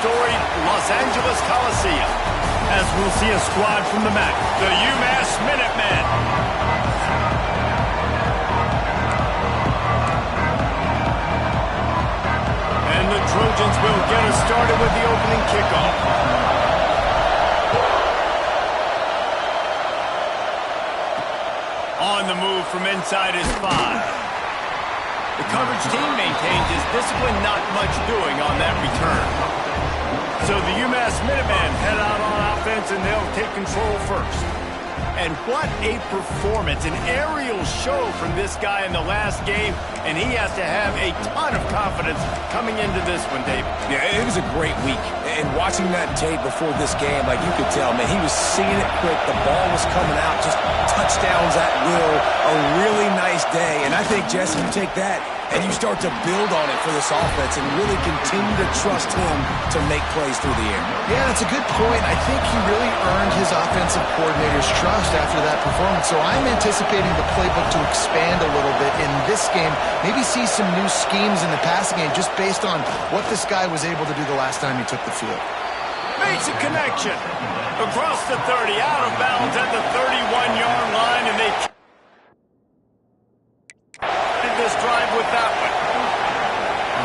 storied Los Angeles Coliseum, as we'll see a squad from the MAC, the UMass Minutemen. And the Trojans will get us started with the opening kickoff. On the move from inside his 5. The coverage team maintains his discipline, not much doing on that return. So the UMass Minutemen head out on offense, and they'll take control first. And what a performance, an aerial show from this guy in the last game, and he has to have a ton of confidence coming into this one, Dave. Yeah, it was a great week. And watching that tape before this game, like you could tell, man, he was seeing it quick. The ball was coming out, just touchdowns at will. A really nice day. And I think, Jesse, you take that and you start to build on it for this offense and really continue to trust him to make plays through the air. Yeah, that's a good point. I think he really earned his offensive coordinator's trust after that performance. So I'm anticipating the playbook to expand a little bit in this game. Maybe see some new schemes in the passing game just based on what this guy was able to do the last time he took the field. Makes a connection. Across the 30, out of bounds at the 31-yard line, and they this drive with that one.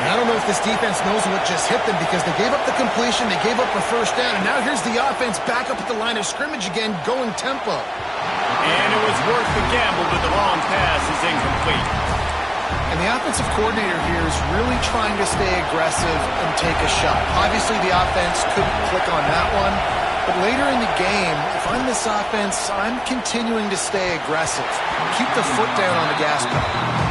I don't know if this defense knows what just hit them because they gave up the completion, they gave up a first down, and now here's the offense back up at the line of scrimmage again, going tempo. And it was worth the gamble, but the long pass is incomplete. And the offensive coordinator here is really trying to stay aggressive and take a shot. Obviously, the offense couldn't click on that one, but later in the game, if I'm this offense, I'm continuing to stay aggressive. Keep the foot down on the gas pedal.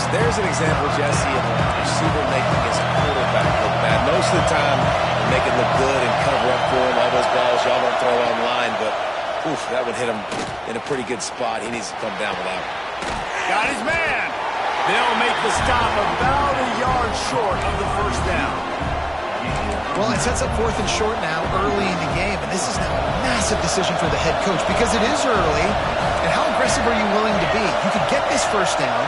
There's an example, Jesse, of a receiver making his quarterback look bad. Most of the time, they make it look good and cover up for him. All those balls y'all don't throw online, but oof, that would hit him in a pretty good spot. He needs to come down with that one. Got his man. They'll make the stop about a yard short of the first down. Well, it sets up 4th and short now early in the game, and this is now a massive decision for the head coach because it is early, and how aggressive are you willing to be? You could get this first down,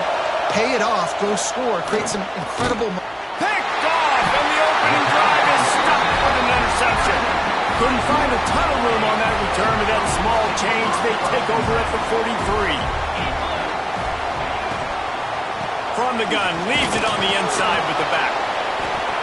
pay it off, go score, create some incredible... Picked off, and the opening drive is stopped with an interception. Couldn't find a ton of room on that return to that small change. They take over at the 43. From the gun, leaves it on the inside with the back.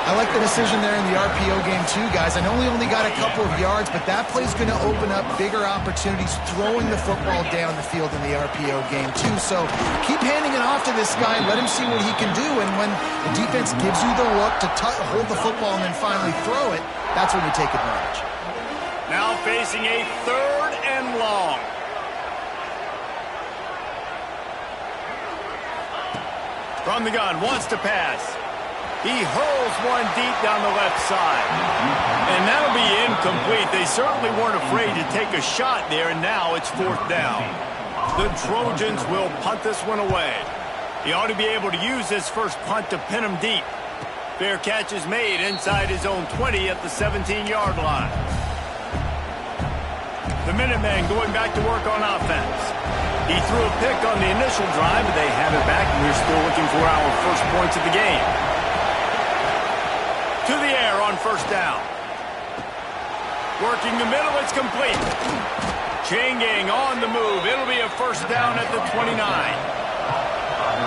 I like the decision there in the RPO game too, guys. I know he only got a couple of yards, but that play's going to open up bigger opportunities throwing the football down the field in the RPO game too. So keep handing it off to this guy, let him see what he can do, and when the defense gives you the look to hold the football and then finally throw it, that's when you take advantage. Now facing a 3rd and long. From the gun, wants to pass. He hurls one deep down the left side. And that'll be incomplete. They certainly weren't afraid to take a shot there, and now it's 4th down. The Trojans will punt this one away. He ought to be able to use this first punt to pin him deep. Fair catch is made inside his own 20 at the 17-yard line. The Minutemen going back to work on offense. He threw a pick on the initial drive, but they have it back, and we're still looking for our first points of the game. To the air on first down. Working the middle, it's complete. Changing on the move. It'll be a first down at the 29.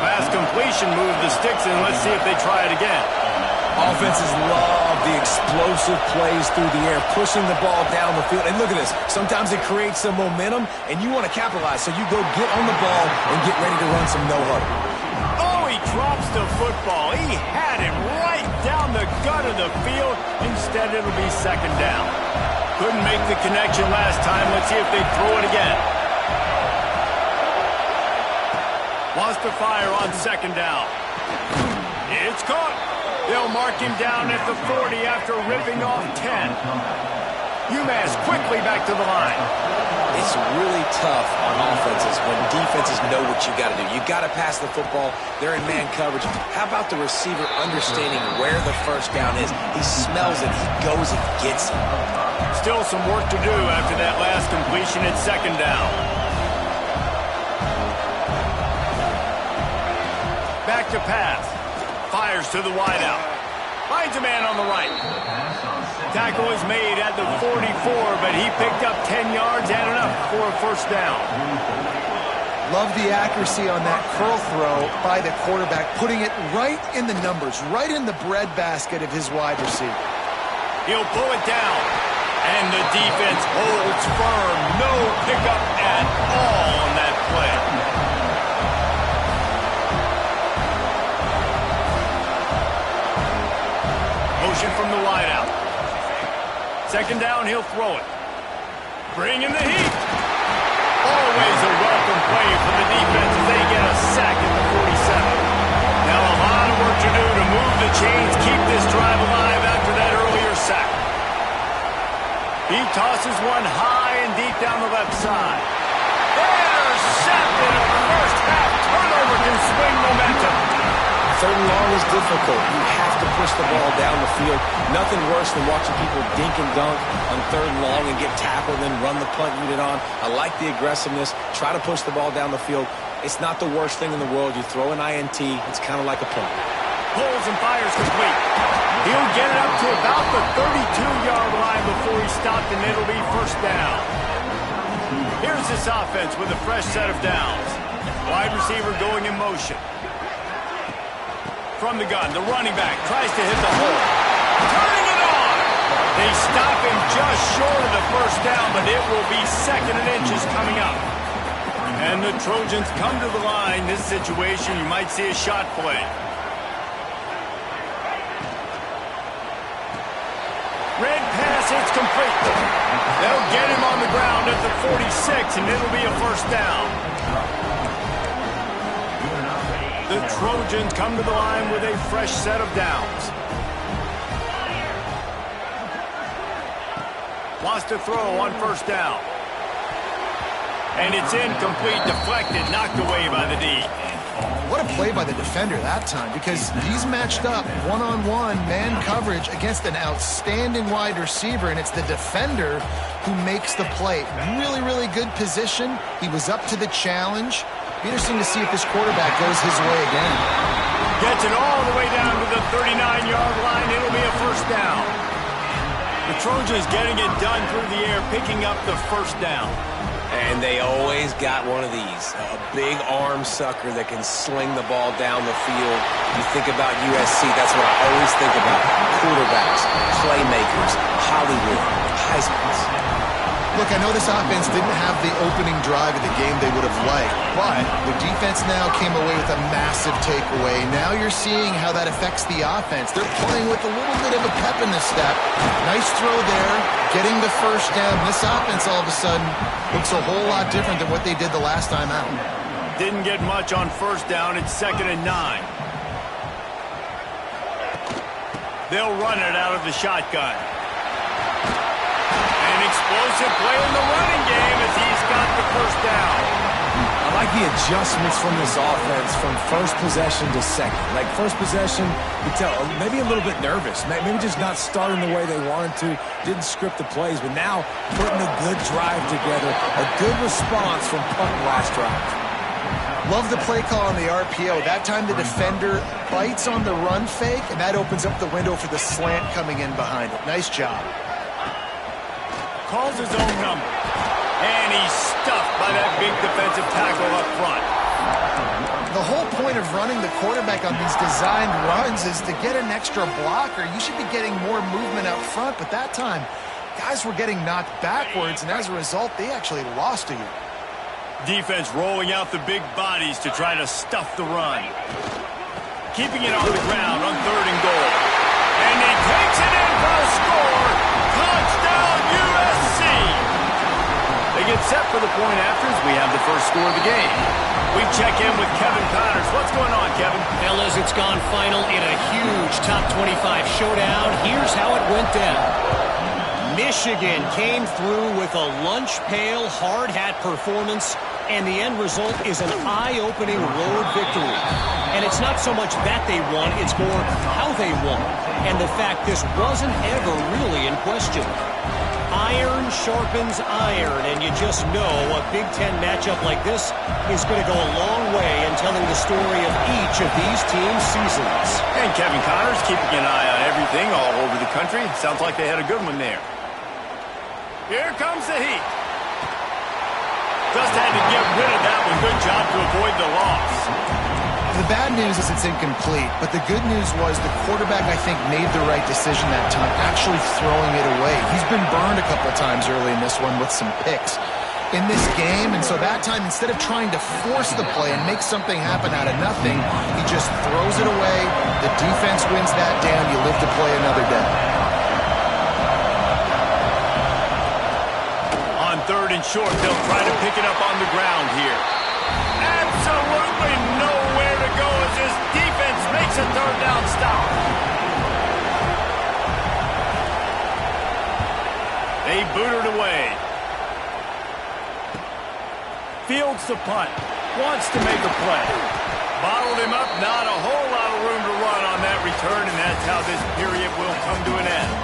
Last completion moved the sticks in. Let's see if they try it again. Offenses love the explosive plays through the air, pushing the ball down the field. And look at this. Sometimes it creates some momentum, and you want to capitalize. So you go get on the ball and get ready to run some no-huddle. Oh, he drops the football. He had it right down the gut of the field. Instead, it'll be second down. Couldn't make the connection last time. Let's see if they throw it again. Wants to fire on second down. It's caught. They'll mark him down at the 40 after ripping off 10. UMass quickly back to the line. It's really tough on offenses when defenses know what you got to do. You got to pass the football. They're in man coverage. How about the receiver understanding where the first down is? He smells it. He goes and gets it. Still some work to do after that last completion at second down. Back to pass. Fires to the wideout. Finds a man on the right. Tackle is made at the 44, but he picked up 10 yards and enough for a first down. Love the accuracy on that curl throw by the quarterback, putting it right in the numbers, right in the breadbasket of his wide receiver. He'll pull it down, and the defense holds firm. No pickup at all on that play. Motion from the wideout. Second down, he'll throw it. Bring in the heat. Always a welcome play for the defense as they get a sack at the 47. Now a lot of work to do to move the chains, keep this drive alive after that earlier sack. He tosses one high and deep down the left side. Intercepted. A first half turnover can swing momentum. Third and long is difficult. You have to push the ball down the field. Nothing worse than watching people dink and dunk on third and long and get tackled and then run the punt unit on. I like the aggressiveness. Try to push the ball down the field. It's not the worst thing in the world. You throw an INT, it's kind of like a punt. Pulls and fires complete. He'll get it up to about the 32-yard line before he stopped, and it'll be first down. Here's this offense with a fresh set of downs. Wide receiver going in motion. From the gun, the running back tries to hit the hole. Turning it on! They stop him just short of the first down, but it will be second and inches coming up. And the Trojans come to the line. This situation, you might see a shot play. Red pass, it's complete. They'll get him on the ground at the 46, and it'll be a first down. The Trojans come to the line with a fresh set of downs. Wants to throw on first down. And it's incomplete, deflected, knocked away by the D. What a play by the defender that time, because he's matched up one-on-one man coverage against an outstanding wide receiver, and it's the defender who makes the play. Really, really good position. He was up to the challenge. Be interesting to see if this quarterback goes his way again. Gets it all the way down to the 39-yard line. It'll be a first down. The Trojans getting it done through the air, picking up the first down. And they always got one of these, a big arm sucker that can sling the ball down the field. You think about USC, that's what I always think about. Quarterbacks, playmakers, Hollywood, Heismans. Look, I know this offense didn't have the opening drive of the game they would have liked, but the defense now came away with a massive takeaway. Now you're seeing how that affects the offense. They're playing with a little bit of a pep in the step. Nice throw there, getting the first down. This offense all of a sudden looks a whole lot different than what they did the last time out. Didn't get much on first down. It's 2nd and 9. They'll run it out of the shotgun. Explosive play in the running game as he's got the first down. I like the adjustments from this offense from first possession to second. Like first possession, you tell maybe a little bit nervous, maybe just not starting the way they wanted to, didn't script the plays, but now putting a good drive together, a good response from punt last drive. Love the play call on the RPO. That time the defender bites on the run fake, and that opens up the window for the slant coming in behind it. Nice job. Calls his own number. And he's stuffed by that big defensive tackle up front. The whole point of running the quarterback on these designed runs is to get an extra blocker. You should be getting more movement up front, but that time, guys were getting knocked backwards, and as a result, they actually lost to you. Defense rolling out the big bodies to try to stuff the run. Keeping it on the ground on 3rd and goal. And he takes it in for a score. Touchdown, USC! They get set for the point afters. We have the first score of the game. We check in with Kevin Connors. What's going on, Kevin? Fellas, it's gone final in a huge top 25 showdown. Here's how it went down. Michigan came through with a lunch pail hard hat performance, and the end result is an eye-opening road victory. And it's not so much that they won, it's more how they won, and the fact this wasn't ever really in question. Iron sharpens iron, and you just know a Big Ten matchup like this is going to go a long way in telling the story of each of these teams' seasons. And Kevin Connors keeping an eye on everything all over the country. Sounds like they had a good one there. Here comes the heat. Just had to get rid of that one. Good job to avoid the loss. The bad news is it's incomplete, but the good news was the quarterback, I think, made the right decision that time, actually throwing it away. He's been burned a couple times early in this one with some picks in this game, and so that time, instead of trying to force the play and make something happen out of nothing, he just throws it away. The defense wins that down. You live to play another day. On 3rd and short, they'll try to pick it up on the ground here. Absolutely nowhere to go as this defense makes a 3rd down stop. They boot it away. Fields the punt. Wants to make a play. Bottled him up. Not a whole lot of room to run on that return, and that's how this period will come to an end.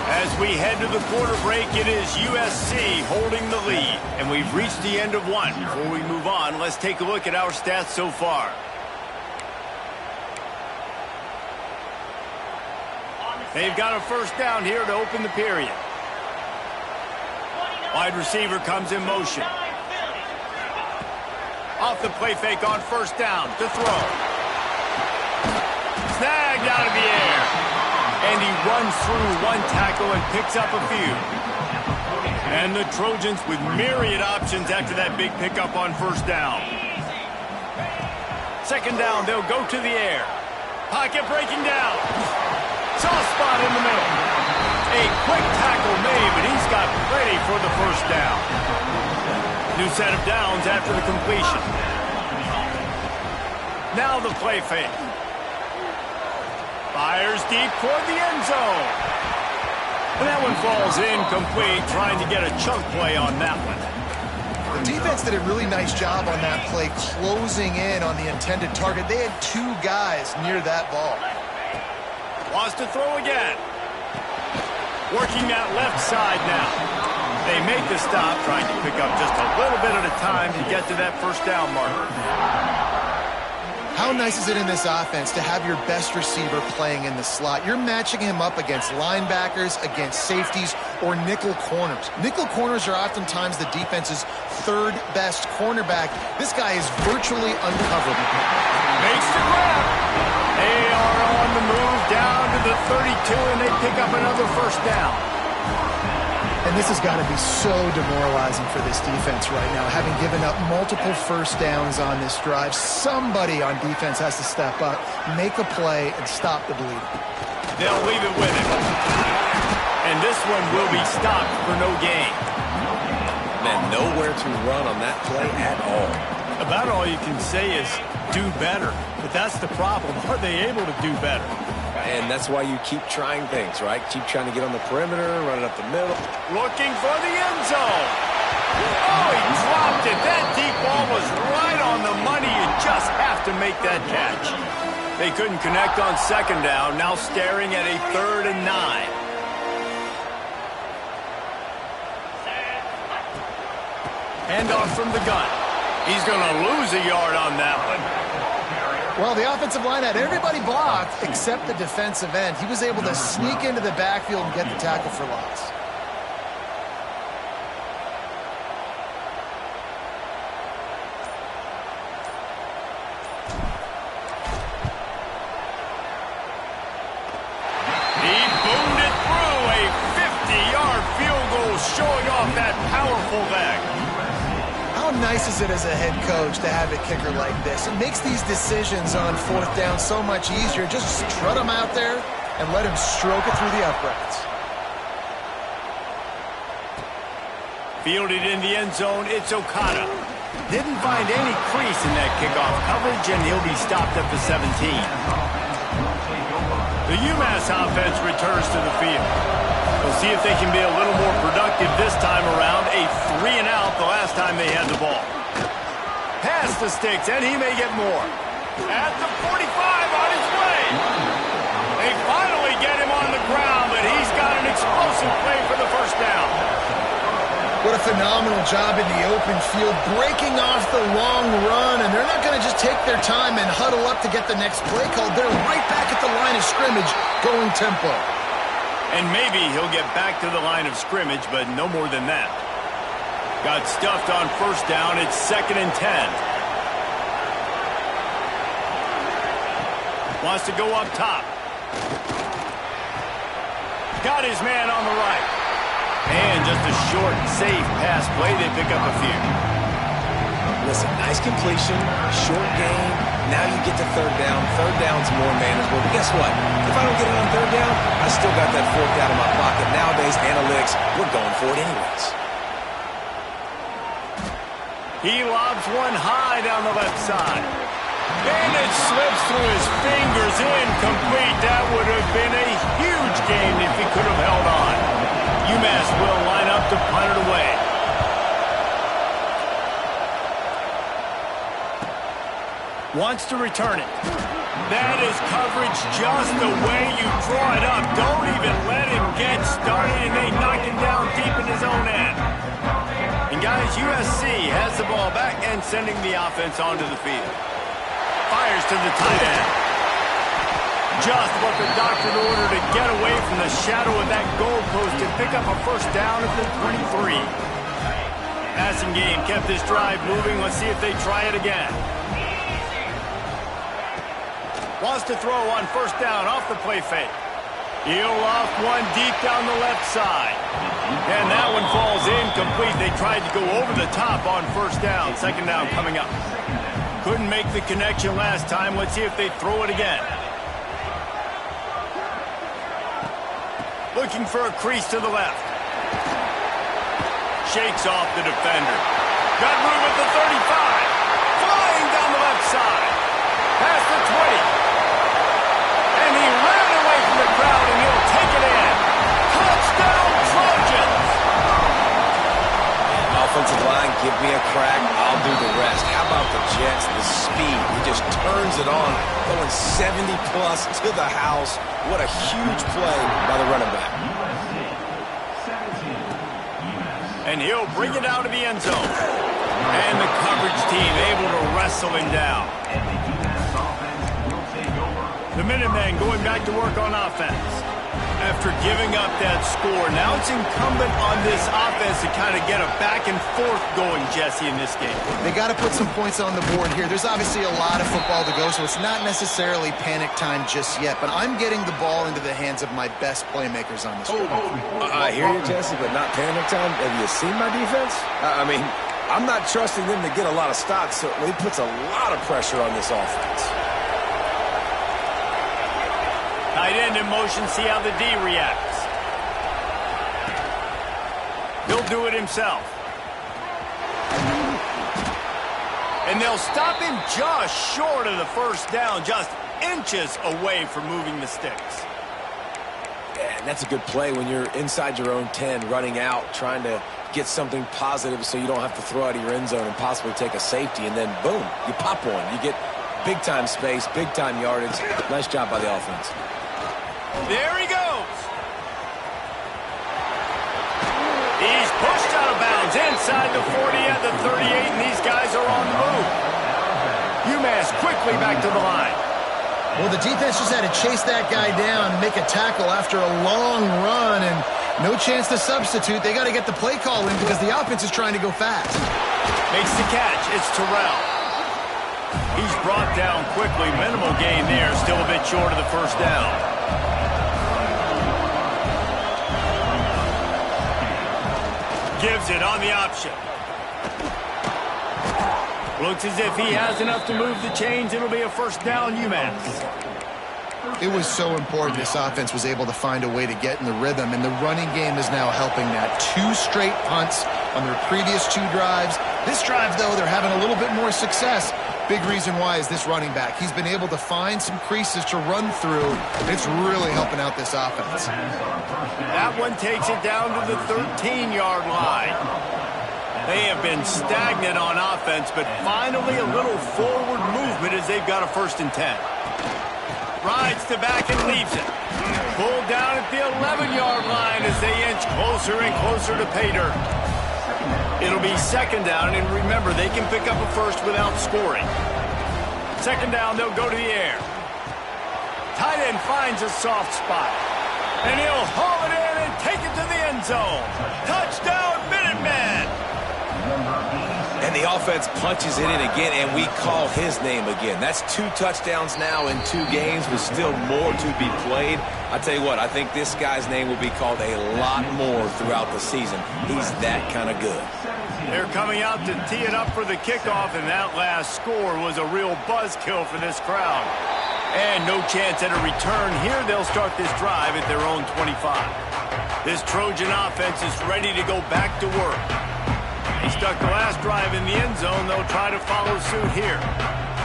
As we head to the quarter break, it is USC holding the lead. And we've reached the end of one. Before we move on, let's take a look at our stats so far. They've got a 1st down here to open the period. Wide receiver comes in motion. Off the play fake on 1st down to throw. Snagged out of the air. And he runs through one tackle and picks up a few. And the Trojans with myriad options after that big pickup on 1st down. 2nd down, they'll go to the air. Pocket breaking down. Soft spot in the middle. A quick tackle made, but he's got plenty for the 1st down. New set of downs after the completion. Now the play fake. Fires deep toward the end zone. And that one falls incomplete, trying to get a chunk play on that one. The defense did a really nice job on that play, closing in on the intended target. They had 2 guys near that ball. Wants to throw again. Working that left side now. They make the stop, trying to pick up just a little bit at a time to get to that 1st down marker. How nice is it in this offense to have your best receiver playing in the slot? You're matching him up against linebackers, against safeties, or nickel corners. Nickel corners are oftentimes the defense's 3rd best cornerback. This guy is virtually uncoverable. Makes the grab. They are on the move down to the 32, and they pick up another 1st down. And this has got to be so demoralizing for this defense right now, having given up multiple 1st downs on this drive. Somebody on defense has to step up, make a play, and stop the bleeding. They'll leave it with him. And this one will be stopped for no gain. And nowhere to run on that play at all. About all you can say is do better. But that's the problem. Are they able to do better? And that's why you keep trying things, right? Keep trying to get on the perimeter, run it up the middle. Looking for the end zone. Oh, he dropped it. That deep ball was right on the money. You just have to make that catch. They couldn't connect on 2nd down. Now staring at a 3rd and 9. Handoff from the gun. He's going to lose a yard on that one. Well, the offensive line had everybody blocked except the defensive end. He was able to sneak into the backfield and get the tackle for loss. He boomed it through. A 50-yard field goal showing off that powerful leg. How nice is it as a head coach to have a kicker like this? It makes these decisions on 4th down so much easier. Just strut him out there and let him stroke it through the uprights. Fielded in the end zone, it's Okada. Didn't find any crease in that kickoff coverage, and he'll be stopped at the 17. The UMass offense returns to the field. We'll see if they can be a little more productive this time around. A 3-and-out the last time they had the ball. Pass the sticks, and he may get more. At the 45 on his way. They finally get him on the ground, but he's got an explosive play for the 1st down. What a phenomenal job in the open field, breaking off the long run, and they're not going to just take their time and huddle up to get the next play called. They're right back at the line of scrimmage, going tempo. And maybe he'll get back to the line of scrimmage, but no more than that. Got stuffed on first down. It's 2nd and 10. Wants to go up top. Got his man on the right. And just a short, safe pass play. They pick up a few. Listen, nice completion, short game. Now you get to third down. Third down's more manageable. But guess what? If I don't get it on third down, I still got that fourth down in my pocket. Nowadays, analytics, we're going for it anyways. He lobs one high down the left side. And it slips through his fingers, incomplete. That would have been a huge game if he could have held on. UMass will line up to punt it away. Wants to return it. That is coverage just the way you draw it up. Don't even let him get started, and they knock him down deep in his own end. And guys, USC has the ball back and sending the offense onto the field. Fires to the tight end. Just what the doctor ordered to get away from the shadow of that goalpost and pick up a first down at the 23. Passing game kept this drive moving. Let's see if they try it again. Wants to throw on first down off the play fake. He'll loft one deep down the left side. And that one falls incomplete. They tried to go over the top on first down. 2nd down coming up. Couldn't make the connection last time. Let's see if they throw it again. Looking for a crease to the left. Shakes off the defender. Got room at the 35. Flying down the left side. Past the 20. And he ran away from the crowd, and he'll take it in. Touchdown, Trojans! Offensive line, give me a crack, I'll do the rest. How about the Jets, the speed? He just turns it on, going 70-plus to the house. What a huge play by the running back. And he'll bring it out of the end zone. And the coverage team able to wrestle him down. The Minutemen going back to work on offense. After giving up that score, now it's incumbent on this offense to kind of get a back and forth going, Jesse, in this game. They got to put some points on the board here. There's obviously a lot of football to go, so it's not necessarily panic time just yet, but I'm getting the ball into the hands of my best playmakers on this field. I hear you, Jesse, but not panic time. Have you seen my defense? I mean, I'm not trusting them to get a lot of stops, so it puts a lot of pressure on this offense. Tight end in motion, see how the D reacts. He'll do it himself. And they'll stop him just short of the first down, just inches away from moving the sticks. Yeah, and that's a good play when you're inside your own 10, running out, trying to get something positive so you don't have to throw out of your end zone and possibly take a safety, and then boom, you pop one. You get big-time space, big-time yardage. Nice job by the offense. There he goes. He's pushed out of bounds inside the 40 at the 38, and these guys are on the move. UMass quickly back to the line. Well, the defense just had to chase that guy down and make a tackle after a long run, and no chance to substitute. They got to get the play call in because the offense is trying to go fast. Makes the catch. It's Terrell. He's brought down quickly. Minimal gain there. Still a bit short of the first down. Gives it on the option. Looks as if he has enough to move the chains. It'll be a first down, UMass. It was so important this offense was able to find a way to get in the rhythm, and the running game is now helping that. 2 straight punts on their previous 2 drives. This drive, though, they're having a little bit more success. Big reason why is this running back. He's been able to find some creases to run through. It's really helping out this offense. That one takes it down to the 13-yard line. They have been stagnant on offense, but finally a little forward movement as they've got a 1st and 10. Rides to back and leaves it. Pulled down at the 11-yard line as they inch closer and closer to pay dirt. It'll be second down, and remember, they can pick up a first without scoring. Second down, they'll go to the air. Tight end finds a soft spot. And he'll haul it in and take it to the end zone. Touchdown, Minutemen! And the offense punches it in again, and we call his name again. That's 2 touchdowns now in 2 games with still more to be played. I tell you what, I think this guy's name will be called a lot more throughout the season. He's that kind of good. They're coming out to tee it up for the kickoff, and that last score was a real buzzkill for this crowd. And no chance at a return here. They'll start this drive at their own 25. This Trojan offense is ready to go back to work. They stuck the last drive in the end zone. They'll try to follow suit here.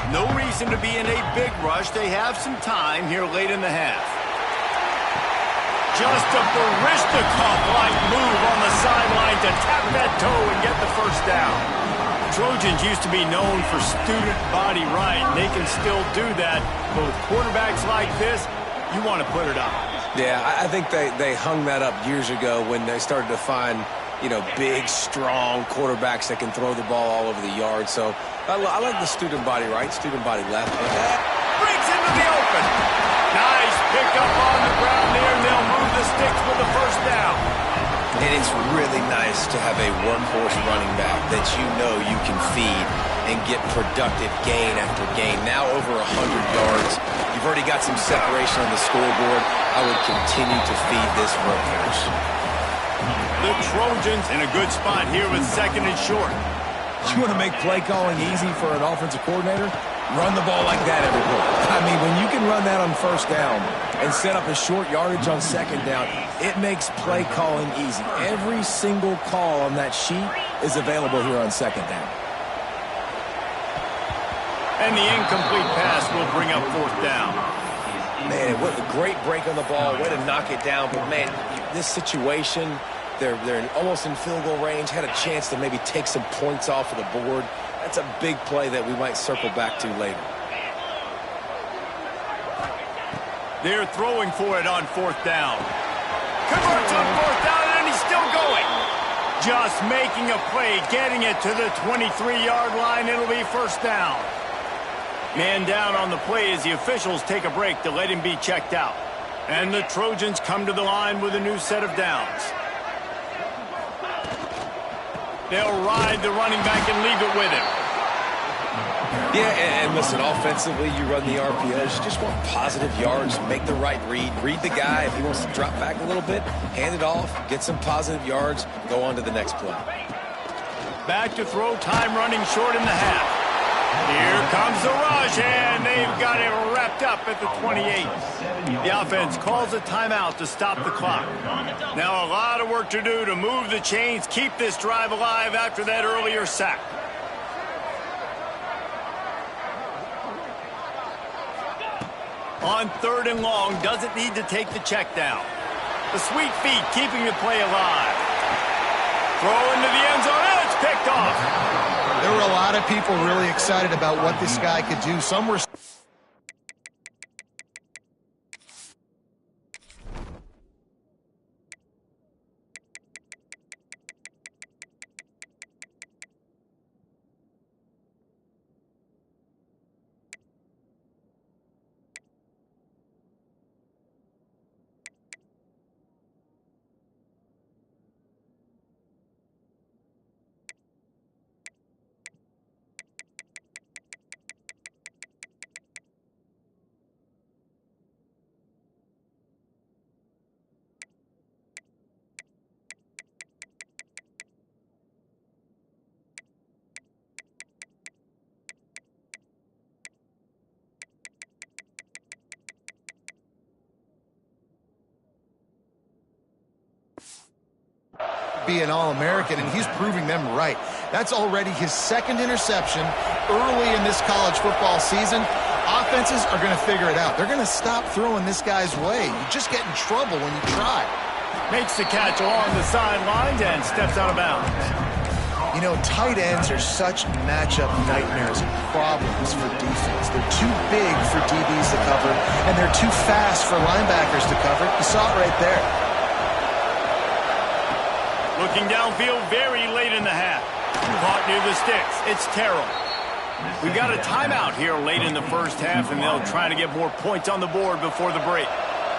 No reason to be in a big rush. They have some time here late in the half. Just a Barishnikov-like move on the sideline to tap that toe and get the first down. Trojans used to be known for student body right. They can still do that. But with quarterbacks like this, you want to put it up. Yeah, I think they hung that up years ago when they started to find, big, strong quarterbacks that can throw the ball all over the yard. So I like the student body right, student body left. Brings into the open. Nice pick up on the ground there, and they'll move the sticks with the first down. And it's really nice to have a workhorse running back that you can feed and get productive gain after gain. Now over 100 yards. You've already got some separation on the scoreboard. I would continue to feed this workhorse. The Trojans in a good spot here with second and short. You want to make play calling easy for an offensive coordinator? Run the ball like that every play. I mean, when you can run that on first down and set up a short yardage on second down, it makes play calling easy. Every single call on that sheet is available here on second down. And the incomplete pass will bring up fourth down. Man, what a great break on the ball. Way to knock it down. But, man, this situation, they're almost in field goal range. Had a chance to maybe take some points off of the board. That's a big play that we might circle back to later. They're throwing for it on fourth down. Converts on fourth down, and he's still going. Just making a play, getting it to the 23-yard line. It'll be first down. Man down on the play as the officials take a break to let him be checked out. And the Trojans come to the line with a new set of downs. They'll ride the running back and leave it with him. Yeah, and listen, offensively, you run the RPOs. You just want positive yards, make the right read. Read the guy. If he wants to drop back a little bit, hand it off, get some positive yards, go on to the next play. Back to throw, time running short in the half. Here comes the rush, and they've got it wrapped up at the 28. The offense calls a timeout to stop the clock. Now a lot of work to do to move the chains, keep this drive alive after that earlier sack. On third and long, doesn't need to take the check down. The sweet feet keeping the play alive. Throw into the end zone, and it's picked off. There were a lot of people really excited about what this guy could do. Some were... be an All-American, and he's proving them right. That's already his second interception early in this college football season. Offenses are going to figure it out. They're going to stop throwing this guy's way. You just get in trouble when you try. Makes the catch along the sidelines and steps out of bounds. You know, tight ends are such matchup nightmares and problems for defense. They're too big for DBs to cover, and they're too fast for linebackers to cover. You saw it right there. Looking downfield very late in the half. Caught near the sticks. It's Terrell. We've got a timeout here late in the first half, and they'll try to get more points on the board before the break.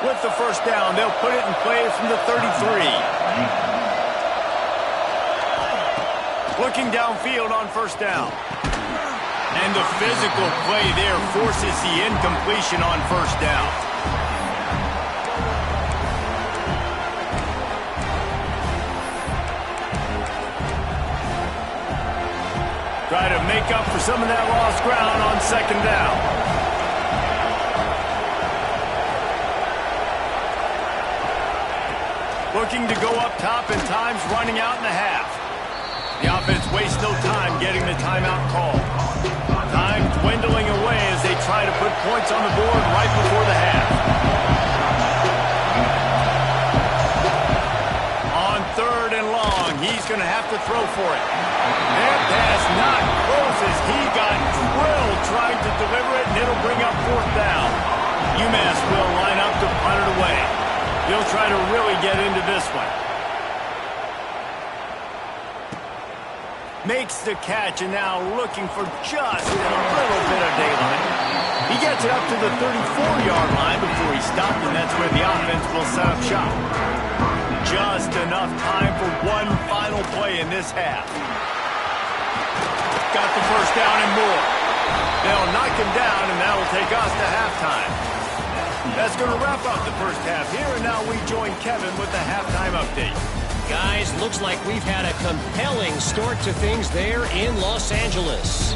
With the first down, they'll put it in play from the 33. Looking downfield on first down. And the physical play there forces the incompletion on first down. Try to make up for some of that lost ground on second down. Looking to go up top, and time's running out in the half. The offense wastes no time getting the timeout call. Time dwindling away as they try to put points on the board right before the half. On third and long, he's going to have to throw for it. That pass not close as he got drilled trying to deliver it, and it'll bring up fourth down. UMass will line up to punt it away. He'll try to really get into this one. Makes the catch, and now looking for just a little bit of daylight. He gets it up to the 34-yard line before he stopped, and that's where the offense will set up shop. Just enough time for one final play in this half. Got the first down and more. They'll knock him down, and that'll take us to halftime. That's going to wrap up the first half here, and now we join Kevin with the halftime update. Guys, looks like we've had a compelling start to things there in Los Angeles.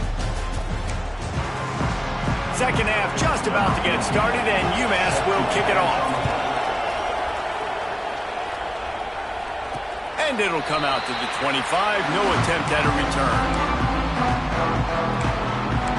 Second half just about to get started, and UMass will kick it off. And it'll come out to the 25. No attempt at a return.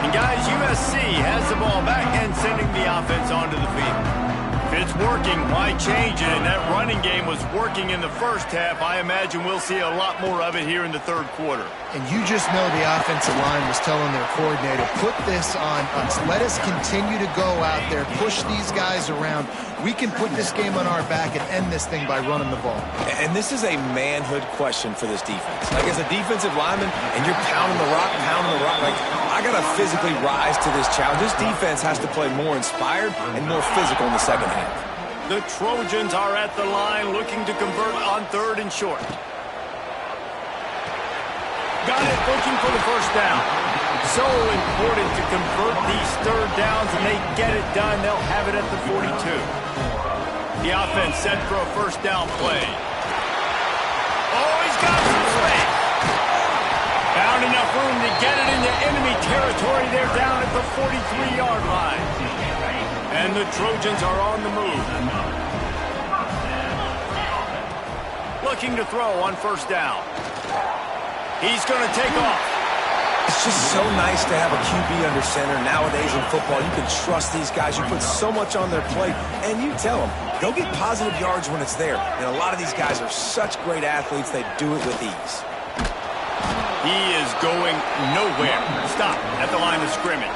And guys, USC has the ball back and sending the offense onto the field. If it's working, why change it? And that running game was working in the first half. I imagine we'll see a lot more of it here in the third quarter. And you just know the offensive line was telling their coordinator, put this on us. Let us continue to go out there, push these guys around. We can put this game on our back and end this thing by running the ball. And this is a manhood question for this defense. Like, as a defensive lineman, and you're pounding the rock, like, I got to physically rise to this challenge. This defense has to play more inspired and more physical in the second half. The Trojans are at the line looking to convert on third and short. Got it, looking for the first down. So important to convert these third downs, and they get it done. They'll have it at the 42. The offense set for a first down play. Oh, he's got some space. Found enough room to get it into enemy territory. They're down at the 43-yard line. And the Trojans are on the move. Looking to throw on first down. He's going to take off. It's just so nice to have a QB under center nowadays in football. You can trust these guys. You put so much on their plate, and you tell them, go get positive yards when it's there. And a lot of these guys are such great athletes, they do it with ease. He is going nowhere. Stop at the line of scrimmage.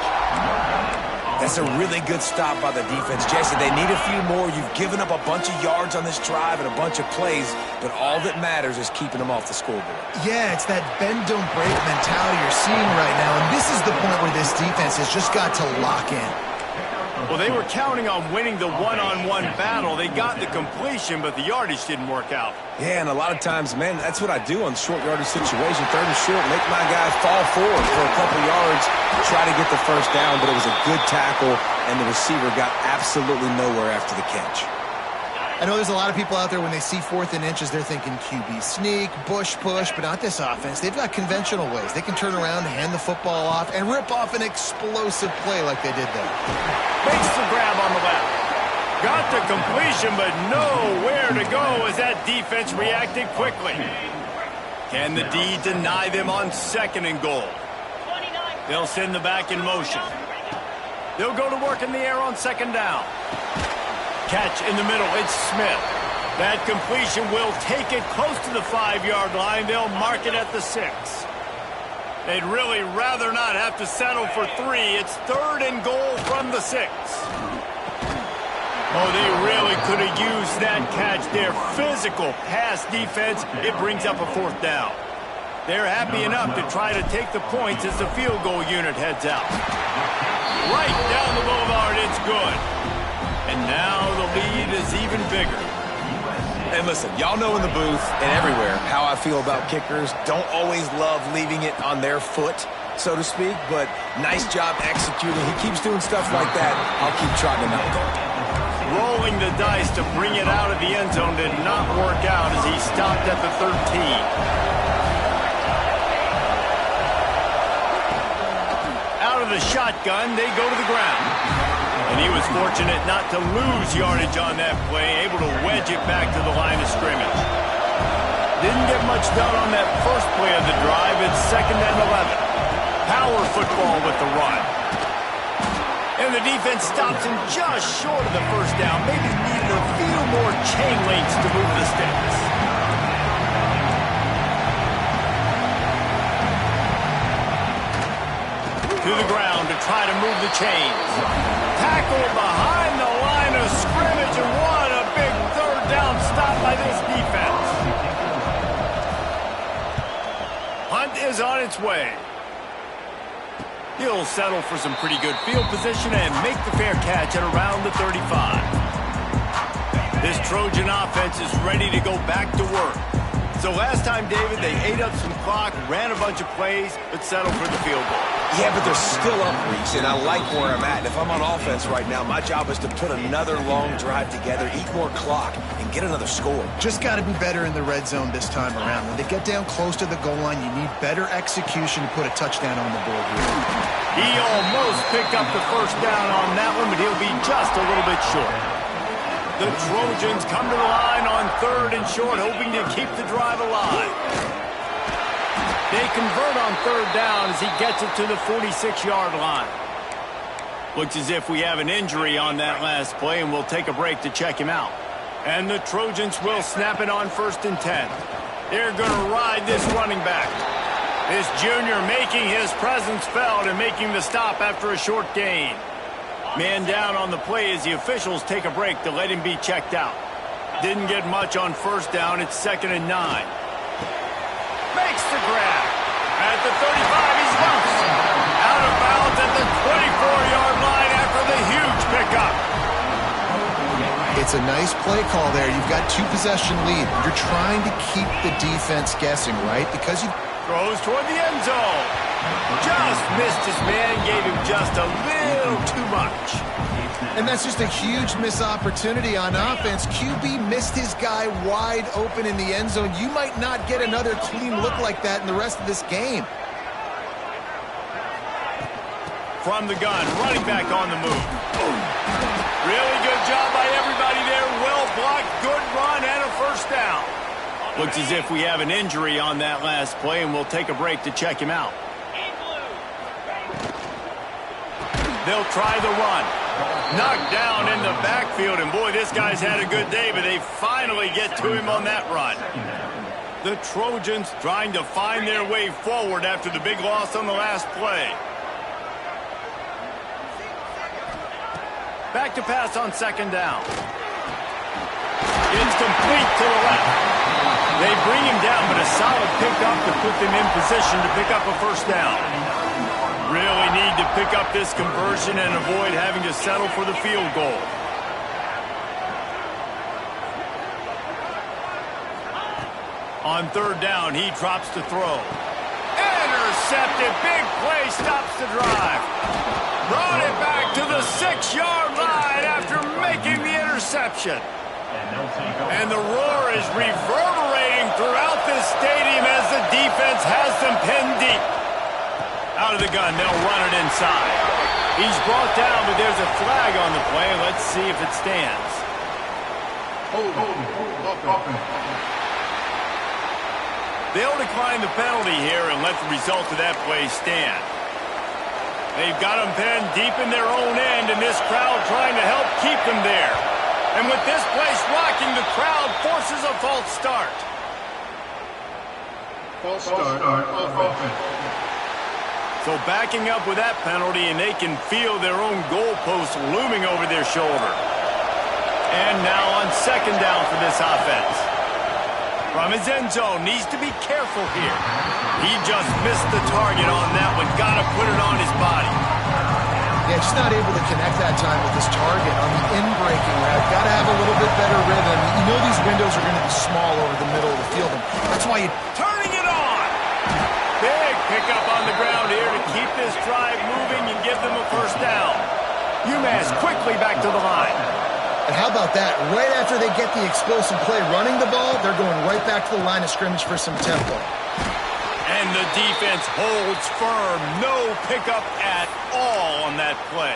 That's a really good stop by the defense. Jesse, they need a few more. You've given up a bunch of yards on this drive and a bunch of plays, but all that matters is keeping them off the scoreboard. Yeah, it's that bend, don't break mentality you're seeing right now, and this is the point where this defense has just got to lock in. Well, they were counting on winning the one-on-one battle. They got the completion, but the yardage didn't work out. Yeah, and a lot of times, man, that's what I do on short yardage situation. Third and short, make my guy fall forward for a couple yards, try to get the first down, but it was a good tackle, and the receiver got absolutely nowhere after the catch. I know there's a lot of people out there, when they see 4th and inches, they're thinking QB sneak, bush push, but not this offense. They've got conventional ways. They can turn around, hand the football off, and rip off an explosive play like they did there. Makes the grab on the left. Got the completion, but nowhere to go as that defense reacted quickly. Can the D deny them on second and goal? They'll send the back in motion. They'll go to work in the air on second down. Catch in the middle, it's Smith. That completion will take it close to the 5-yard line. They'll mark it at the 6. They'd really rather not have to settle for 3. It's third and goal from the 6. Oh, they really could have used that catch there. Physical pass defense. It brings up a 4th down. They're happy enough to try to take the points as the field goal unit heads out. Right down the boulevard, it's good. And now the lead is even bigger. And listen, y'all know in the booth and everywhere how I feel about kickers. Don't always love leaving it on their foot, so to speak, but nice job executing. He keeps doing stuff like that. I'll keep trotting him out. Rolling the dice to bring it out of the end zone did not work out as he stopped at the 13. Out of the shotgun, they go to the ground. And he was fortunate not to lose yardage on that play, able to wedge it back to the line of scrimmage. Didn't get much done on that first play of the drive. It's 2nd and 11. Power football with the run. And the defense stops him just short of the 1st down. Maybe needed a few more chain links to move the sticks. To the ground to try to move the chains. Tackled behind the line of scrimmage, and what a big 3rd down stop by this defense. Hunt is on its way. He'll settle for some pretty good field position and make the fair catch at around the 35. This Trojan offense is ready to go back to work. So last time, David, they ate up some clock, ran a bunch of plays, but settled for the field goal. Yeah, but they're still up, Reese, and I like where I'm at. And if I'm on offense right now, my job is to put another long drive together, eat more clock, and get another score. Just got to be better in the red zone this time around. When they get down close to the goal line, you need better execution to put a touchdown on the board here. He almost picked up the 1st down on that one, but he'll be just a little bit short. The Trojans come to the line on 3rd and short, hoping to keep the drive alive. They convert on 3rd down as he gets it to the 46-yard line. Looks as if we have an injury on that last play, and we'll take a break to check him out. And the Trojans will snap it on 1st and 10. They're going to ride this running back. This junior making his presence felt and making the stop after a short gain. Man down on the play as the officials take a break to let him be checked out. Didn't get much on 1st down. It's 2nd and 9. Makes the grab. At the 35, he's loose. Out of bounds at the 24-yard line after the huge pickup. It's a nice play call there. You've got 2-possession lead. You're trying to keep the defense guessing, right? Because you throws toward the end zone. Just missed his man, gave him just a little too much. And that's just a huge missed opportunity on offense. QB missed his guy wide open in the end zone. You might not get another clean look like that in the rest of this game. From the gun, running back on the move. Really good job by everybody there. Well blocked, good run, and a 1st down. Looks as if we have an injury on that last play, and we'll take a break to check him out. They'll try the run. Knocked down in the backfield, and boy, this guy's had a good day, but they finally get to him on that run. The Trojans trying to find their way forward after the big loss on the last play. Back to pass on 2nd down. It's complete to the left. They bring him down, but a solid pickup to put them in position to pick up a 1st down. Really need to pick up this conversion and avoid having to settle for the field goal. On 3rd down, he drops to throw. Intercepted. Big play stops the drive. Brought it back to the 6-yard line after making the interception. And the roar is reverberating throughout this stadium as the defense has them pinned deep. Out of the gun, they'll run it inside. He's brought down, but there's a flag on the play. Let's see if it stands. They'll decline the penalty here and let the result of that play stand. They've got them pinned deep in their own end, and this crowd trying to help keep them there. And with this place rocking, the crowd forces a false start. False start on offense. So backing up with that penalty, and they can feel their own goalposts looming over their shoulder. And now on second down for this offense. From his end zone, needs to be careful here. He just missed the target on that one. Got to put it on his body. Yeah, just not able to connect that time with his target on the in-breaking route. Got to have a little bit better rhythm. You know these windows are going to be small over the middle of the field, and that's why you... Turning it on! Big pickup on the ground here to keep this drive moving and give them a first down. UMass quickly back to the line. And how about that? Right after they get the explosive play running the ball, they're going right back to the line of scrimmage for some tempo. And the defense holds firm. No pickup at all on that play.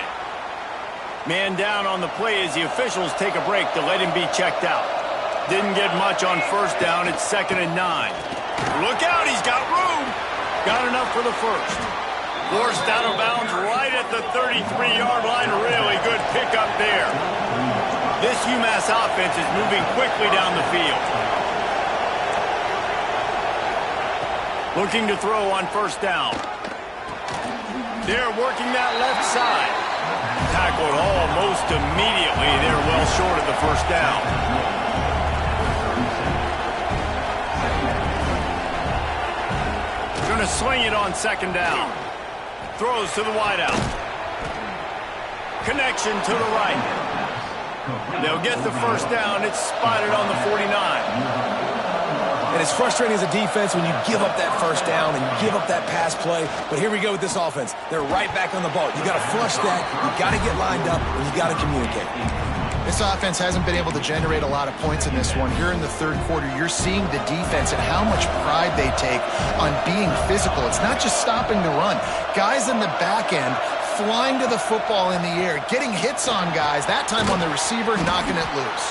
Man down on the play as the officials take a break to let him be checked out. Didn't get much on first down. It's 2nd and 9. Look out, he's got room. Got enough for the first. Forced out of bounds right at the 33-yard line. Really good pickup there. This UMass offense is moving quickly down the field. Looking to throw on first down. They're working that left side. Tackled almost immediately. They're well short of the first down. Going to swing it on second down. Throws to the wideout. Connection to the right. They'll get the first down. It's spotted on the 49. And it's frustrating as a defense when you give up that first down and you give up that pass play. But here we go with this offense. They're right back on the ball. You got to flush that. You got to get lined up, and you got to communicate. This offense hasn't been able to generate a lot of points in this one. Here in the third quarter, you're seeing the defense and how much pride they take on being physical. It's not just stopping the run. Guys in the back end flying to the football in the air, getting hits on guys, that time on the receiver, knocking it loose.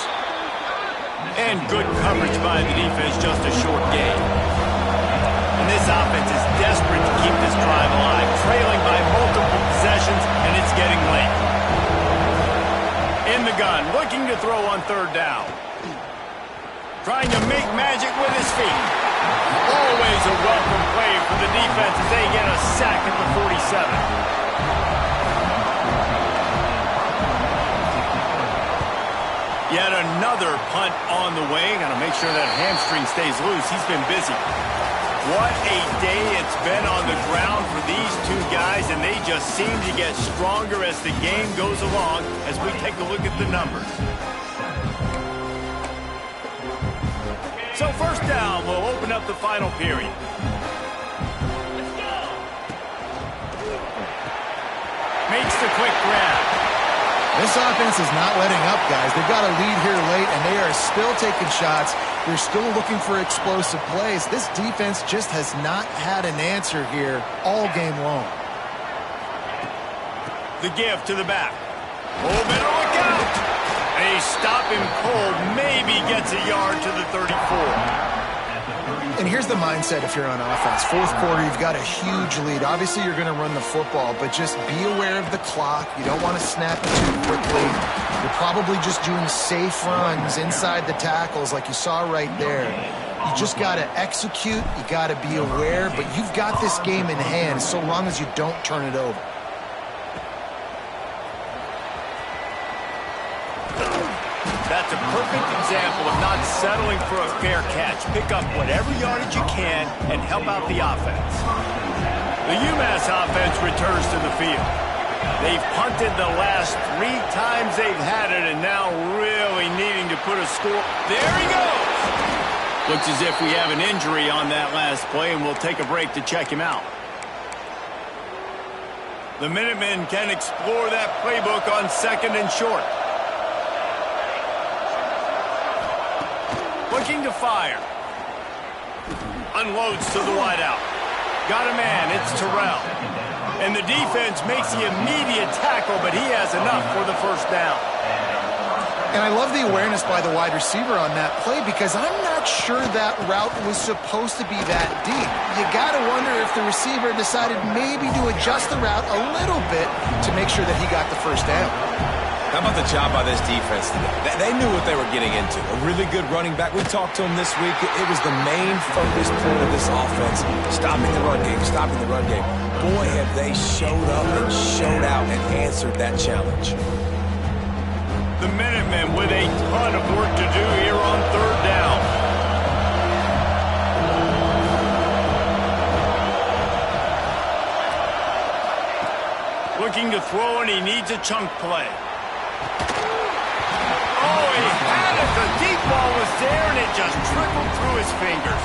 And good coverage by the defense, just a short gain. And this offense is desperate to keep this drive alive, trailing by multiple possessions, and it's getting late. In the gun, looking to throw on third down. Trying to make magic with his feet. Always a welcome play for the defense as they get a sack at the 47. Yet another punt on the way. Got to make sure that hamstring stays loose. He's been busy. What a day it's been on the ground for these two guys, and they just seem to get stronger as the game goes along as we take a look at the numbers. So first down will open up the final period. Makes the quick grab. This offense is not letting up, guys. They've got a lead here late, and they are still taking shots. They're still looking for explosive plays. This defense just has not had an answer here all game long. The give to the back. Oh, better look out. They stop him cold. Maybe gets a yard to the 34. And here's the mindset if you're on offense. Fourth quarter, you've got a huge lead. Obviously, you're going to run the football, but just be aware of the clock. You don't want to snap it too quickly. You're probably just doing safe runs inside the tackles like you saw right there. You just got to execute. You got to be aware, but you've got this game in hand so long as you don't turn it over. That's a perfect example of not settling for a fair catch. Pick up whatever yardage you can and help out the offense. The UMass offense returns to the field. They've punted the last 3 times they've had it and now really needing to put a score. There he goes! Looks as if we have an injury on that last play, and we'll take a break to check him out. The Minutemen can explore that playbook on second and short. Looking to fire. Unloads to the wideout. Got a man, it's Terrell. And the defense makes the immediate tackle, but he has enough for the first down. And I love the awareness by the wide receiver on that play because I'm not sure that route was supposed to be that deep. You got to wonder if the receiver decided maybe to adjust the route a little bit to make sure that he got the first down. How about the job by this defense today? They knew what they were getting into. A really good running back. We talked to him this week. It was the main focus point of this offense. Stopping the run game, stopping the run game. Boy, have they showed up and showed out and answered that challenge. The Minutemen with a ton of work to do here on third down. Looking to throw, and he needs a chunk play. Oh, he had it. The deep ball was there, and it just trickled through his fingers.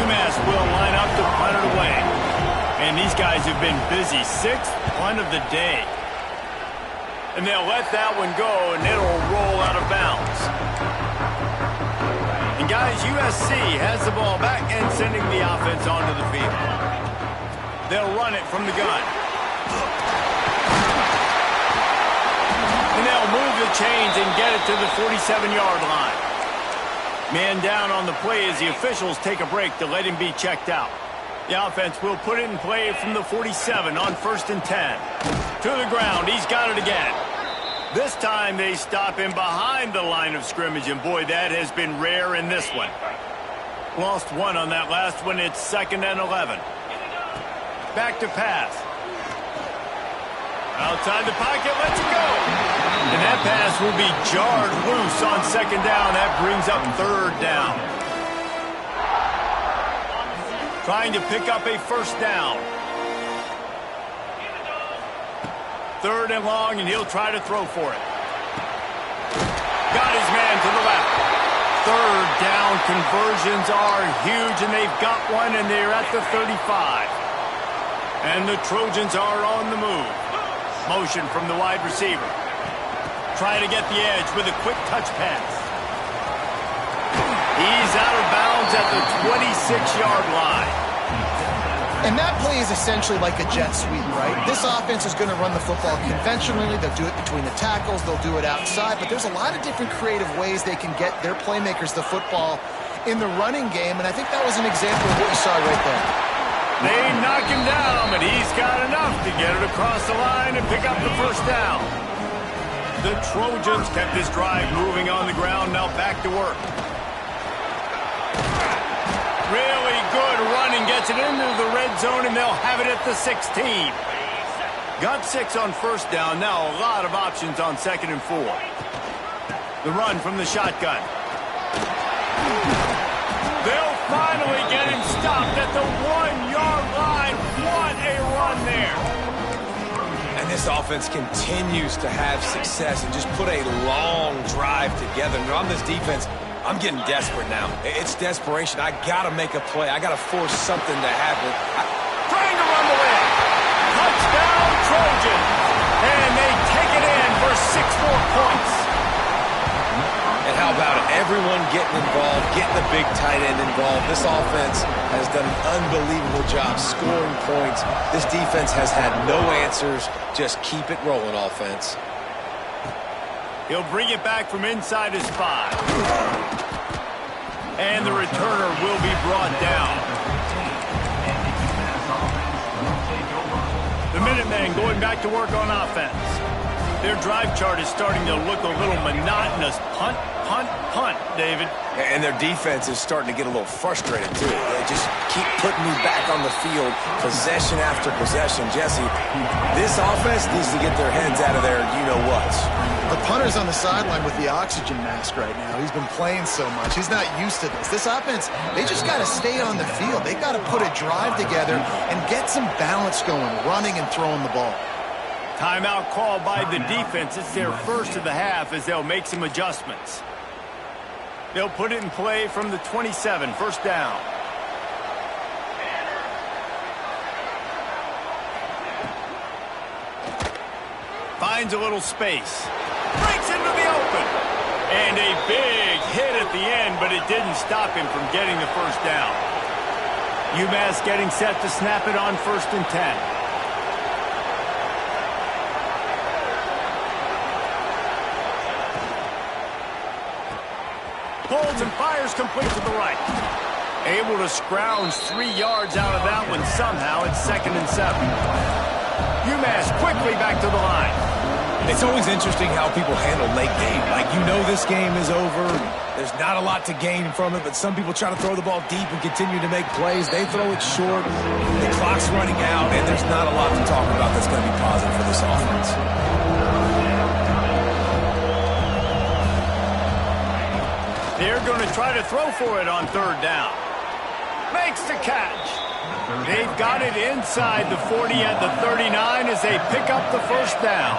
UMass will line up to punt it away. And these guys have been busy. 6th punt of the day. And they'll let that one go, and it'll roll out of bounds. And guys, USC has the ball back and sending the offense onto the field. They'll run it from the gun. And they'll move the chains and get it to the 47-yard line. Man down on the play as the officials take a break to let him be checked out. The offense will put it in play from the 47 on 1st and 10. To the ground, he's got it again. This time they stop him behind the line of scrimmage, and boy, that has been rare in this one. Lost one on that last one. It's 2nd and 11. Back to pass. Outside the pocket, lets it go. And that pass will be jarred loose on 2nd down. That brings up 3rd down. Trying to pick up a 1st down. 3rd and long, and he'll try to throw for it. Got his man to the left. 3rd down conversions are huge, and they've got one, and they're at the 35. And the Trojans are on the move. Motion from the wide receiver. Trying to get the edge with a quick touch pass. He's out of bounds at the 26-yard line. And that play is essentially like a jet sweep, right? This offense is going to run the football conventionally. They'll do it between the tackles. They'll do it outside. But there's a lot of different creative ways they can get their playmakers the football in the running game. And I think that was an example of what you saw right there. They knock him down, but he's got enough to get it across the line and pick up the 1st down. The Trojans kept this drive moving on the ground. Now back to work. Really good running, gets it into the red zone, and they'll have it at the 16. Got 6 on 1st down. Now a lot of options on 2nd and 4. The run from the shotgun. They'll finally get him stopped at the 1-yard line. What a run there. And this offense continues to have success and just put a long drive together. And on this defense, I'm getting desperate now. It's desperation. I got to make a play. I got to force something to happen. Trying to run the way. Touchdown, Trojans. And they take it in for 6 more points. And how about it? Everyone getting involved, getting the big tight end involved. This offense has done an unbelievable job scoring points. This defense has had no answers. Just keep it rolling, offense. He'll bring it back from inside his 5. And the returner will be brought down. The Minutemen going back to work on offense. Their drive chart is starting to look a little monotonous. Punt, punt, punt, David. And their defense is starting to get a little frustrated, too. They just keep putting me back on the field, possession after possession. Jesse, this offense needs to get their heads out of there, you-know-what. The punter's on the sideline with the oxygen mask right now. He's been playing so much. He's not used to this. This offense, they just got to stay on the field. They got to put a drive together and get some balance going, running and throwing the ball. Timeout called by the defense. It's their first of the half as they'll make some adjustments. They'll put it in play from the 27, 1st down. Finds a little space. Breaks into the open. And a big hit at the end, but it didn't stop him from getting the 1st down. UMass getting set to snap it on 1st and 10. Pulls and fires complete to the right. Able to scrounge 3 yards out of that one somehow. It's 2nd and 7. UMass quickly back to the line. It's always interesting how people handle late game. Like, you know this game is over. There's not a lot to gain from it, but some people try to throw the ball deep and continue to make plays. They throw it short. The clock's running out, and there's not a lot to talk about that's going to be positive for this offense. They're going to try to throw for it on third down. Makes the catch. They've got it inside the 40 at the 39 as they pick up the first down.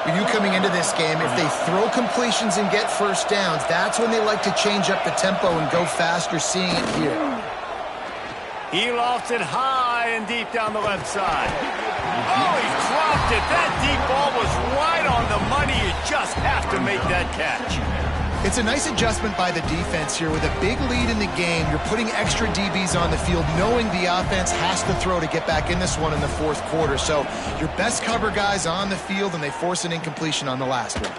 You coming into this game, if they throw completions and get first downs, that's when they like to change up the tempo and go faster, seeing it here. He lofts it high and deep down the left side. Oh, he dropped it. That deep ball was right on the money. You just have to make that catch. It's a nice adjustment by the defense here. With a big lead in the game, you're putting extra DBs on the field, knowing the offense has to throw to get back in this one in the fourth quarter. So your best cover guys on the field, and they force an incompletion on the last one.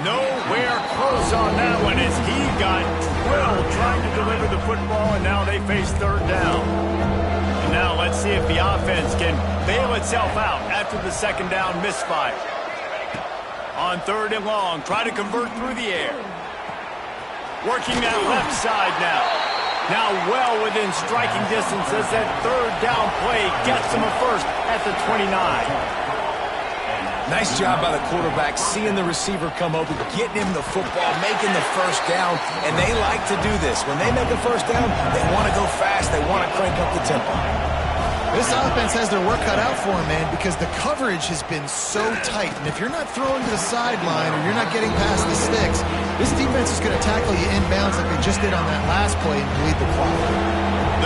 Nowhere close on that one as he got drilled trying to deliver the football, and now they face third down. And now let's see if the offense can bail itself out after the second down misfire. On third and long, try to convert through the air. Working that left side now. Now well within striking distance as that third down play gets them a first at the 29. Nice job by the quarterback, seeing the receiver come open, getting him the football, making the first down, and they like to do this. When they make a first down, they want to go fast, they want to crank up the tempo. This offense has their work cut out for them, man, because the coverage has been so tight. And if you're not throwing to the sideline or you're not getting past the sticks, this defense is going to tackle you inbounds like they just did on that last play and bleed the clock.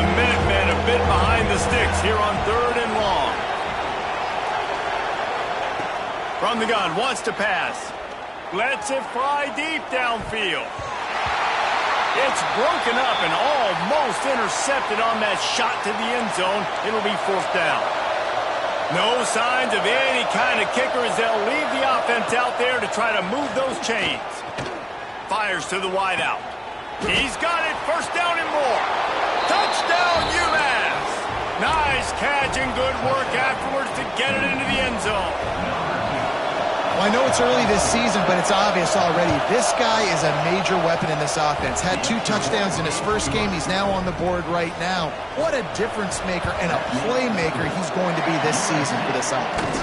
The Minutemen a bit behind the sticks here on third and long. From the gun, wants to pass. Lets it fly deep downfield. It's broken up and almost intercepted on that shot to the end zone. It'll be fourth down. No signs of any kind of kicker as they'll leave the offense out there to try to move those chains. Fires to the wideout. He's got it. First down and more. Touchdown, UMass. Nice catch and good work afterwards to get it into the end zone. Well, I know it's early this season, but it's obvious already. This guy is a major weapon in this offense. Had 2 touchdowns in his first game. He's now on the board right now. What a difference maker and a playmaker he's going to be this season for this offense.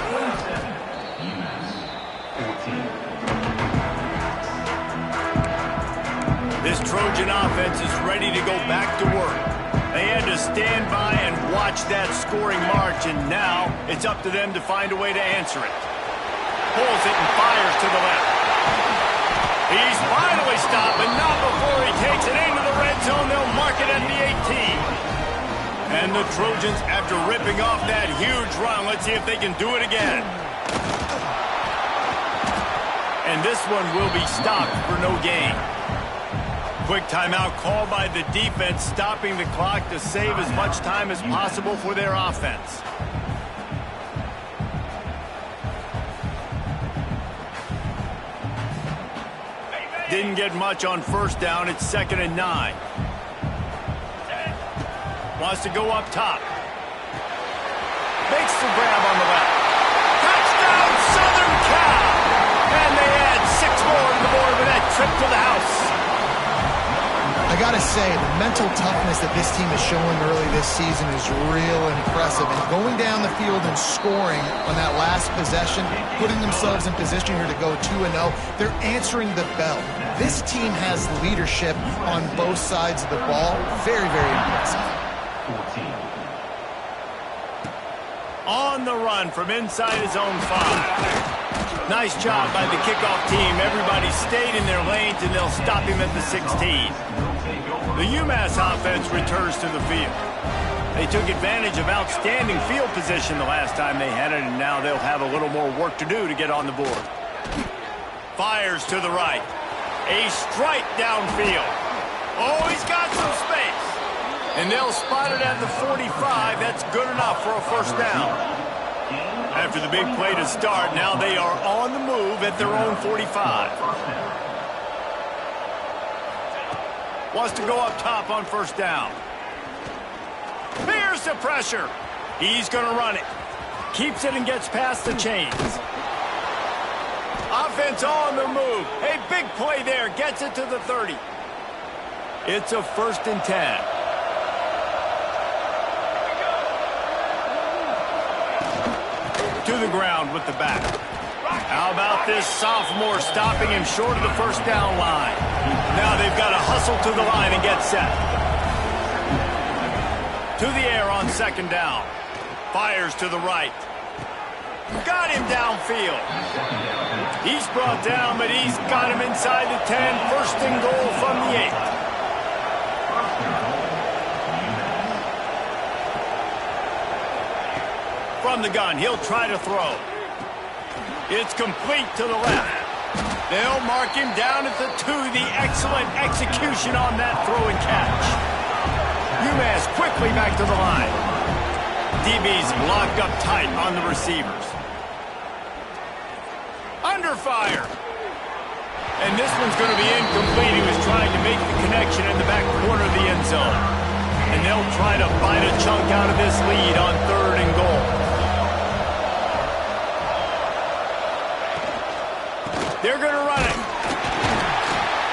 This Trojan offense is ready to go back to work. They had to stand by and watch that scoring march, and now it's up to them to find a way to answer it. Pulls it and fires to the left. He's finally stopped, but not before he takes it into the red zone. They'll mark it at the 18. And the Trojans, after ripping off that huge run, let's see if they can do it again. And this one will be stopped for no gain. Quick timeout called by the defense, stopping the clock to save as much time as possible for their offense. Didn't get much on first down. It's 2nd and 9. Wants to go up top. Makes the grab on the left. Touchdown, Southern Cal! And they add 6 more to the board with that trip to the house. I gotta say, the mental toughness that this team is showing early this season is real impressive. And going down the field and scoring on that last possession, putting themselves in position here to go 2-0, they're answering the bell. This team has leadership on both sides of the ball. Very, very impressive. On the run from inside his own 5. Nice job by the kickoff team. Everybody stayed in their lanes, and they'll stop him at the 16. The UMass offense returns to the field. They took advantage of outstanding field position the last time they had it, and now they'll have a little more work to do to get on the board. Fires to the right. A strike downfield. Oh, he's got some space. And they'll spot it at the 45. That's good enough for a first down. After the big play to start, now they are on the move at their own 45. Wants to go up top on first down. Here's the pressure. He's going to run it. Keeps it and gets past the chains. Offense on the move. A big play there. Gets it to the 30. It's a 1st and 10. To the ground with the back. How about this sophomore stopping him short of the first down line? Now they've got to hustle to the line and get set. To the air on second down. Fires to the right. Got him downfield. He's brought down, but he's got him inside the 10. First and goal from the 8. From the gun, he'll try to throw. It's complete to the left. They'll mark him down at the 2. The excellent execution on that throw and catch. UMass quickly back to the line. DB's locked up tight on the receivers. Under fire. And this one's going to be incomplete. He was trying to make the connection in the back corner of the end zone. And they'll try to bite a chunk out of this lead on third and goal. They're going to run it.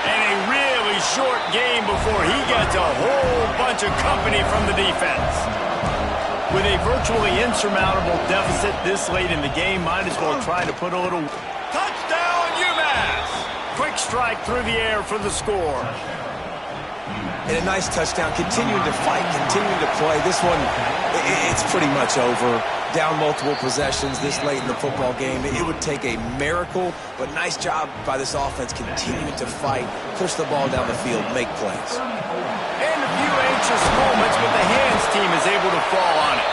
And a really short game before he gets a whole bunch of company from the defense. With a virtually insurmountable deficit this late in the game, might as well try to put a little... Touchdown, UMass! Quick strike through the air for the score. And a nice touchdown. Continuing to fight, continuing to play. This one, it's pretty much over. Down multiple possessions this late in the football game. It would take a miracle, but nice job by this offense continuing to fight, push the ball down the field, make plays. And a few anxious moments, but the hands team is able to fall on it.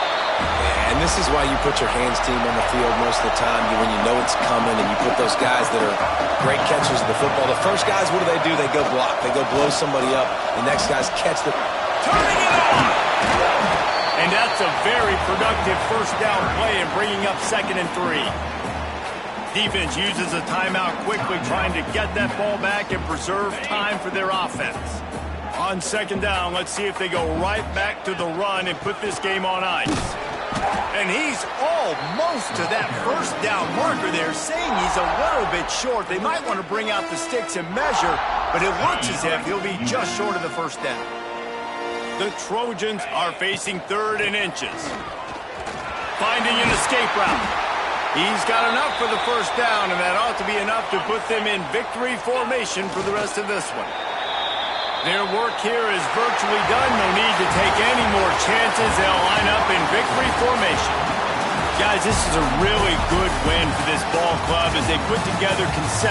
And this is why you put your hands team on the field most of the time, when you know it's coming, and you put those guys that are great catchers of the football. The first guys, what do? They go block. They go blow somebody up. The next guys catch the... Turning it on! And that's a very productive first down play and bringing up 2nd and 3. Defense uses a timeout quickly, trying to get that ball back and preserve time for their offense. On 2nd down, let's see if they go right back to the run and put this game on ice. And he's almost to that first down marker there, saying he's a little bit short. They might want to bring out the sticks and measure, but it looks as if he'll be just short of the first down. The Trojans are facing 3rd and inches. Finding an escape route. He's got enough for the first down, and that ought to be enough to put them in victory formation for the rest of this one. Their work here is virtually done. No need to take any more chances. They'll line up in victory formation. Guys, this is a really good win for this ball club as they put together